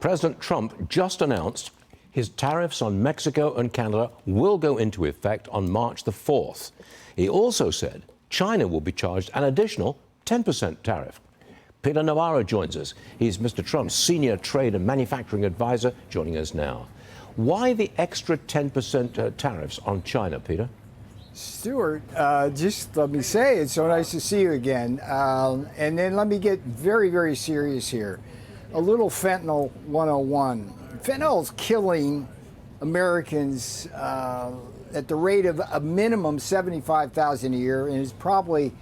President Trump just announced his tariffs on Mexico and Canada will go into effect on March the 4th. He also said China will be charged an additional 10% tariff. Peter Navarro joins us. He's Mr. Trump's senior trade and manufacturing advisor, joining us now. Why the extra 10% tariffs on China, Peter? Stuart, just let me say, it's so nice to see you again. And then let me get very, very serious here. A little fentanyl 101. Fentanyl is killing Americans at the rate of a minimum 75,000 a year, and it's probably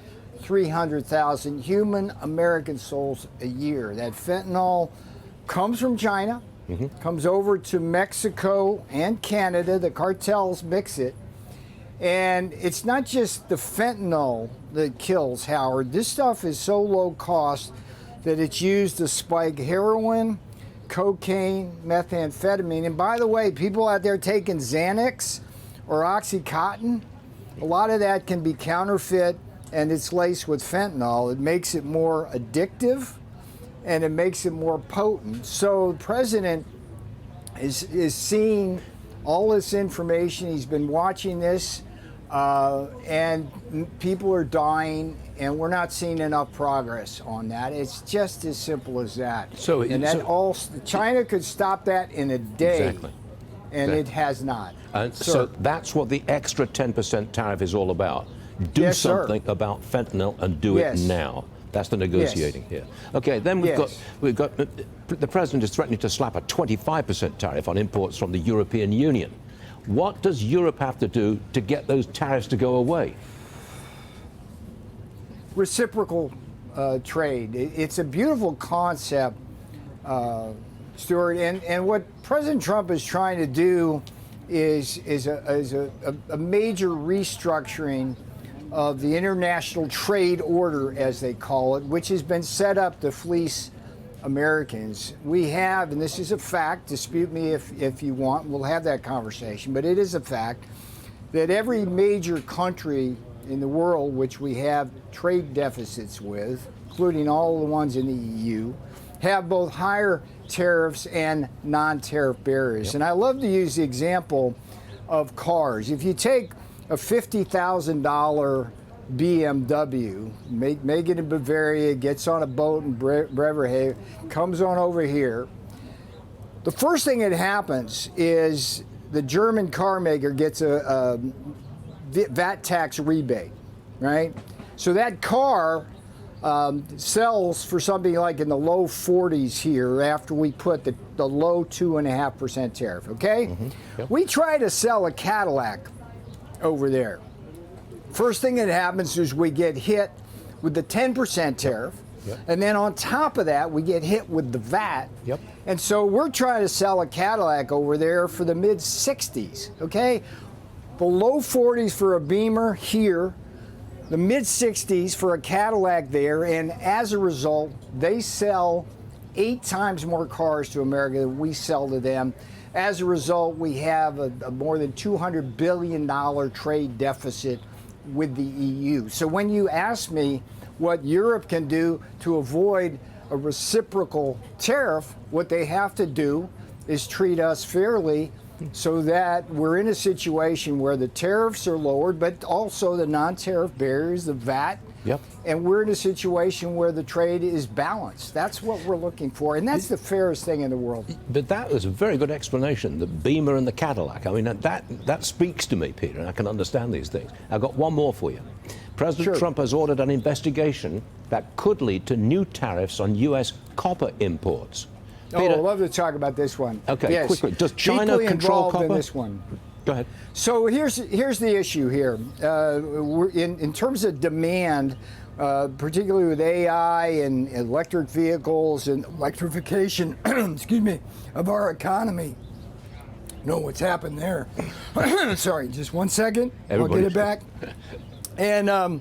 300,000 human American souls a year. That fentanyl comes from China, comes over to Mexico and Canada. The cartels mix it. And it's not just the fentanyl that kills, Howard. This stuff is so low cost that it's used to spike heroin, cocaine, methamphetamine. And by the way, people out there taking Xanax or Oxycontin, a lot of that can be counterfeit, and it's laced with fentanyl. It makes it more addictive, and it makes it more potent. So the president is seeing all this information. He's been watching this, and people are dying, and we're not seeing enough progress on that. It's just as simple as that. China could stop that in a day. Exactly. And it has not. So that's what the extra 10% tariff is all about. Do something about fentanyl and do it now. That's the negotiating here. Okay, then we've got the president is threatening to slap a 25% tariff on imports from the European Union. What does Europe have to do to get those tariffs to go away? Reciprocal trade. It's a beautiful concept, Stuart. And what President Trump is trying to do is a major restructuring of the international trade order, as they call it, which has been set up to fleece Americans. We have, and this is a fact, dispute me if you want, we'll have that conversation, but it is a fact that every major country in the world which we have trade deficits with, including all the ones in the EU, have both higher tariffs and non-tariff barriers. And I love to use the example of cars. If you take a $50,000 BMW, make it in Bavaria, gets on a boat in Bremerhaven, comes on over here. The first thing that happens is the German car maker gets a VAT tax rebate, right? So that car sells for something like in the low 40s here after we put the low 2.5% tariff, okay? We try to sell a Cadillac over there. First thing that happens is we get hit with the 10% tariff, and then on top of that, we get hit with the VAT. And so we're trying to sell a Cadillac over there for the mid-60s, okay? The low 40s for a Beamer here, the mid-60s for a Cadillac there, and as a result, they sell 8 times more cars to America than we sell to them. As a result, we have a more than $200 billion trade deficit with the EU. So when you ask me what Europe can do to avoid a reciprocal tariff, what they have to do is treat us fairly so that we're in a situation where the tariffs are lowered, but also the non-tariff barriers, the VAT, and we're in a situation where the trade is balanced. That's what we're looking for, and that's the fairest thing in the world. But that was a very good explanation, the Beamer and the Cadillac. I mean, that speaks to me, Peter, and I can understand these things. I've got one more for you. President Trump has ordered an investigation that could lead to new tariffs on U.S. copper imports. Peter, I'd love to talk about this one. Okay, quickly. Does China control copper? In this one. Go ahead. So here's the issue here. In terms of demand, particularly with AI and electric vehicles and electrification, excuse me, of our economy. You know what's happened there? Sorry, just one second. I'll get it back. And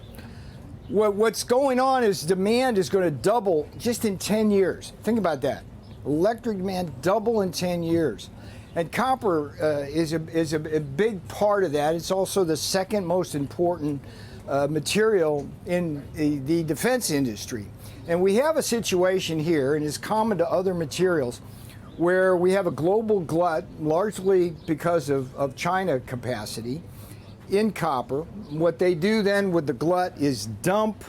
what's going on is demand is going to double just in 10 years. Think about that. Electric demand double in 10 years. And copper is a big part of that. It's also the second most important material in the defense industry. And we have a situation here, and it's common to other materials, where we have a global glut, largely because of China capacity, in copper. What they do then with the glut is dump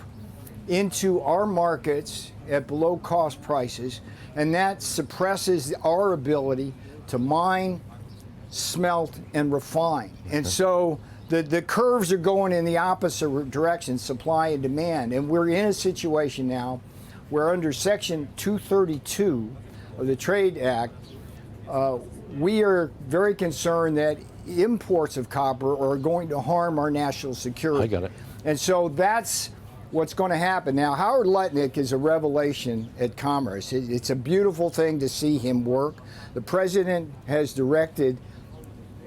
into our markets at below cost prices, and that suppresses our ability to mine, smelt, and refine. And so the curves are going in the opposite direction, supply and demand. And we're in a situation now where under Section 232 of the Trade Act, we are very concerned that imports of copper are going to harm our national security. I got it. And so that's what's going to happen. Now, Howard Lutnick is a revelation at Commerce. It's a beautiful thing to see him work. The president has directed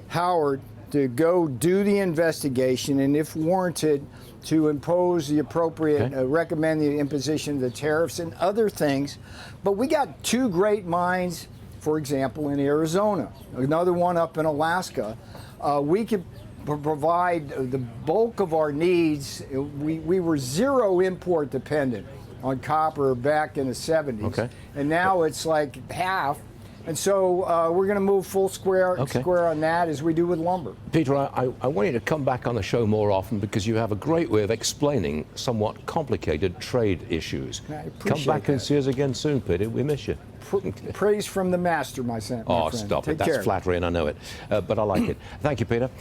Howard to go do the investigation, and if warranted, to impose the appropriate, recommend the imposition of the tariffs and other things. But we got two great mines, for example, in Arizona, another one up in Alaska. We could provide the bulk of our needs. We were zero import dependent on copper back in the 70s, and now it's like half. And so we're going to move full square on that, as we do with lumber. Peter, I want you to come back on the show more often, because you have a great way of explaining somewhat complicated trade issues. Come back and see us again soon, Peter. We miss you. Praise from the master, my friend. Oh, stop it. That's flattering, I know it. But I like it. Thank you, Peter.